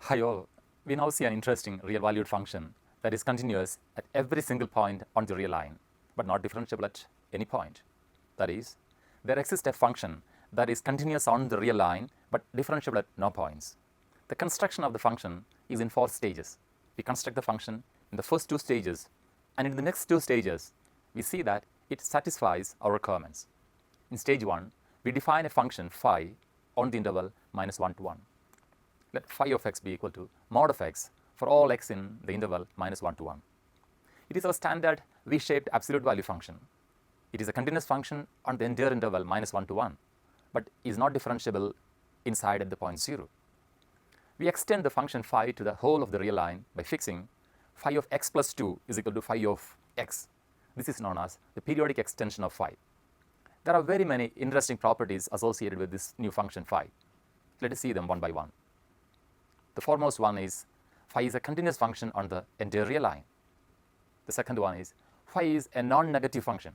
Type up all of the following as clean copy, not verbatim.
Hi all, we now see an interesting real-valued function that is continuous at every single point on the real line, but not differentiable at any point. That is, there exists a function that is continuous on the real line, but differentiable at no points. The construction of the function is in 4 stages. We construct the function in the first 2 stages, and in the next 2 stages, we see that it satisfies our requirements. In stage 1, we define a function phi on the interval minus 1 to 1. Let phi of x be equal to mod of x for all x in the interval minus 1 to 1. It is our standard V-shaped absolute value function. It is a continuous function on the entire interval minus 1 to 1, but is not differentiable inside at the point 0. We extend the function phi to the whole of the real line by fixing phi of x plus 2 is equal to phi of x. This is known as the periodic extension of phi. There are very many interesting properties associated with this new function phi. Let us see them one by one. The foremost one is phi is a continuous function on the entire real line. The second one is phi is a non-negative function.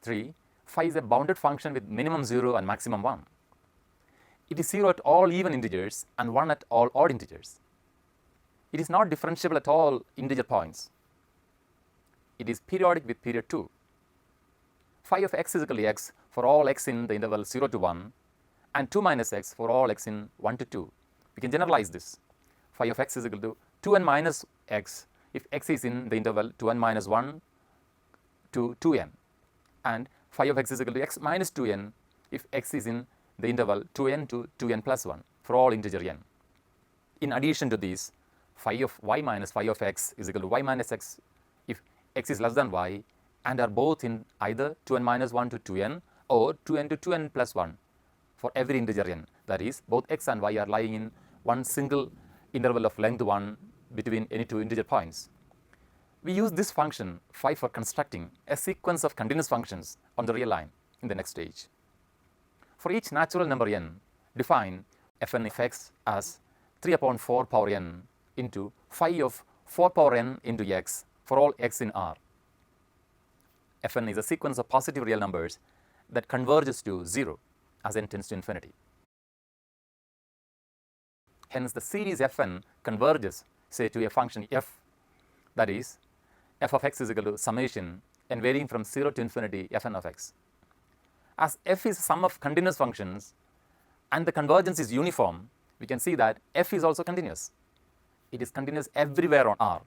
3. Phi is a bounded function with minimum 0 and maximum 1. It is 0 at all even integers and 1 at all odd integers. It is not differentiable at all integer points. It is periodic with period 2. Phi of x is equal to x for all x in the interval 0 to 1 and 2 minus x for all x in 1 to 2. We can generalize this. Phi of x is equal to 2n minus x if x is in the interval 2n minus 1 to 2n, and phi of x is equal to x minus 2n if x is in the interval 2n to 2n plus 1 for all integer n. In addition to these, phi of y minus phi of x is equal to y minus x if x is less than y and are both in either 2n minus 1 to 2n or 2n to 2n plus 1 for every integer n. That is, both x and y are lying in one single interval of length 1 between any two integer points. We use this function phi for constructing a sequence of continuous functions on the real line in the next stage. For each natural number n, define fn of x as 3 upon 4 power n into phi of 4 power n into x for all x in R. Fn is a sequence of positive real numbers that converges to 0 as n tends to infinity. Hence, the series Fn converges, say, to a function f, that is, f of x is equal to summation n varying from 0 to infinity Fn of x. As f is a sum of continuous functions and the convergence is uniform, we can see that f is also continuous. It is continuous everywhere on R.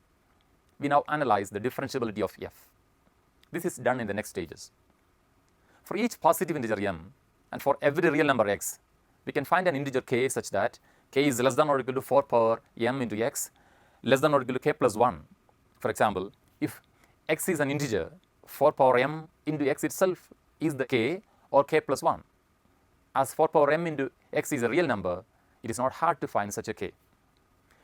We now analyze the differentiability of f. This is done in the next stages. For each positive integer m and for every real number x, we can find an integer k such that k is less than or equal to 4 power m into x, less than or equal to k plus 1. For example, if x is an integer, 4 power m into x itself is the k or k plus 1. As 4 power m into x is a real number, it is not hard to find such a k.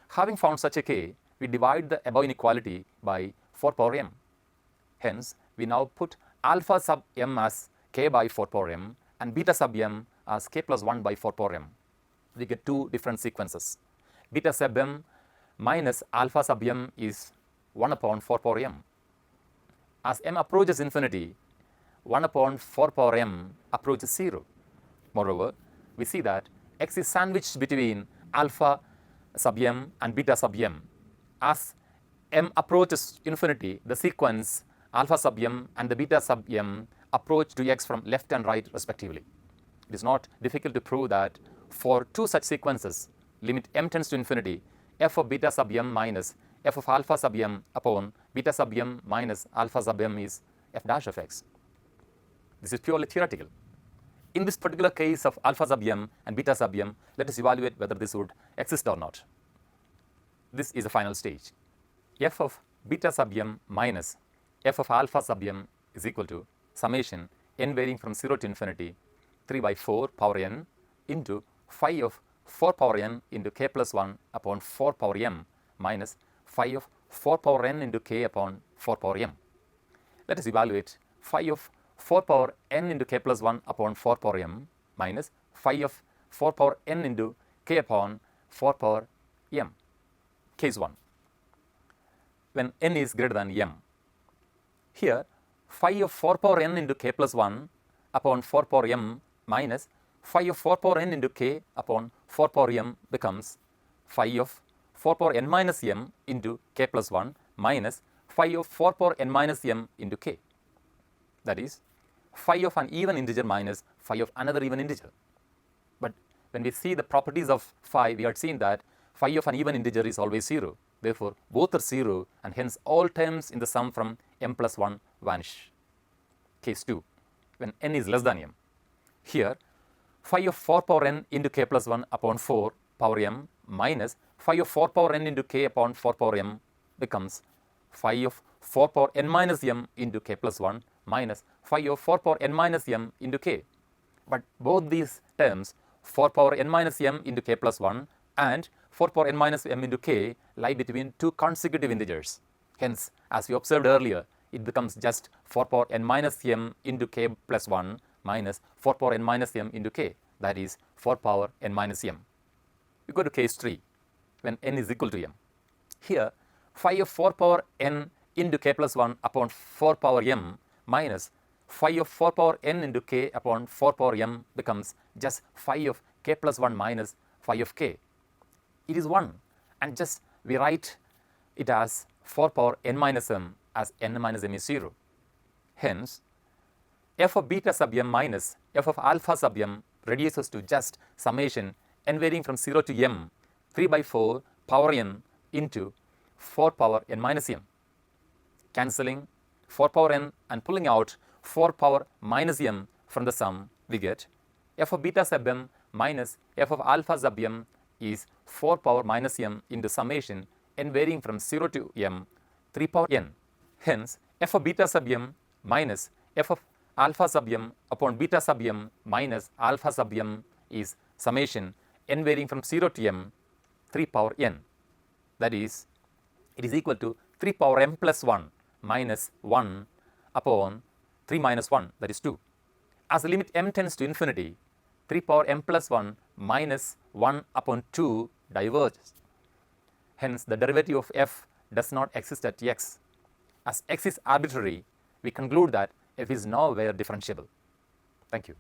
Having found such a k, we divide the above inequality by 4 power m. Hence, we now put alpha sub m as k by 4 power m and beta sub m as k plus 1 by 4 power m. We get two different sequences. Beta sub m minus alpha sub m is 1 upon 4 power m. As m approaches infinity, 1 upon 4 power m approaches 0. Moreover, we see that x is sandwiched between alpha sub m and beta sub m. As m approaches infinity, the sequence alpha sub m and the beta sub m approach to x from left and right respectively. It is not difficult to prove that for two such sequences, limit m tends to infinity, f of beta sub m minus f of alpha sub m upon beta sub m minus alpha sub m is f dash of x. This is purely theoretical. In this particular case of alpha sub m and beta sub m, let us evaluate whether this would exist or not. This is the final stage. F of beta sub m minus f of alpha sub m is equal to summation n varying from 0 to infinity 3 by 4 power n into phi of 4 power n into k plus 1 upon 4 power m minus phi of 4 power n into k upon 4 power m. Let us evaluate phi of 4 power n into k plus 1 upon 4 power m minus phi of 4 power n into k upon 4 power m. Case 1. When n is greater than m. Here, phi of 4 power n into k plus 1 upon 4 power m minus phi of 4 power n into k upon 4 power m becomes phi of 4 power n minus m into k plus 1 minus phi of 4 power n minus m into k. That is phi of an even integer minus phi of another even integer. But when we see the properties of phi, we had seen that phi of an even integer is always 0. Therefore, both are 0 and hence all terms in the sum from m plus 1 vanish. Case 2, when n is less than m. Here, phi of 4 power n into k plus 1 upon 4 power m minus phi of 4 power n into k upon 4 power m becomes phi of 4 power n minus m into k plus 1 minus phi of 4 power n minus m into k. But both these terms, 4 power n minus m into k plus 1 and 4 power n minus m into k, lie between two consecutive integers. Hence, as we observed earlier, it becomes just 4 power n minus m into k plus 1 minus 4 power n minus m into k, that is 4 power n minus m. We go to case 3, when n is equal to m. Here, phi of 4 power n into k plus 1 upon 4 power m minus phi of 4 power n into k upon 4 power m becomes just phi of k plus 1 minus phi of k. It is 1, and just we write it as 4 power n minus m, as n minus m is 0. Hence, f of beta sub m minus f of alpha sub m reduces to just summation n varying from 0 to m 3 by 4 power n into 4 power n minus m. Cancelling 4 power n and pulling out 4 power minus m from the sum, we get f of beta sub m minus f of alpha sub m is 4 power minus m into summation n varying from 0 to m 3 power n. Hence, f of beta sub m minus f of alpha sub m upon beta sub m minus alpha sub m is summation n varying from 0 to m 3 power n. That is, it is equal to 3 power m plus 1 minus 1 upon 3 minus 1, that is 2. As the limit m tends to infinity, 3 power m plus 1 minus 1 upon 2 diverges. Hence, the derivative of f does not exist at x. As x is arbitrary, we conclude that f is nowhere differentiable. Thank you.